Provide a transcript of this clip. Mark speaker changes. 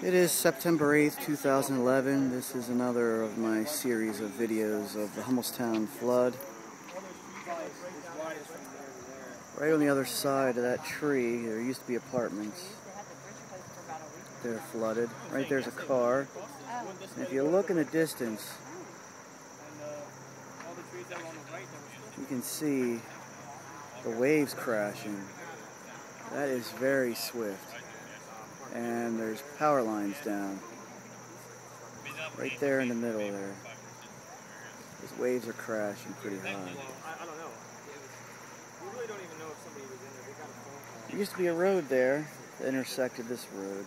Speaker 1: It is September 8th, 2011. This is another of my series of videos of the Hummelstown flood. Right on the other side of that tree, there used to be apartments. They're flooded. Right there's a car. And if you look in the distance, you can see the waves crashing. That is very swift. And there's power lines down. Right there in the middle there. These waves are crashing pretty high.
Speaker 2: I don't know. We really don't even know if somebody was in there. They got a phone call.
Speaker 1: There used to be a road there that intersected this road.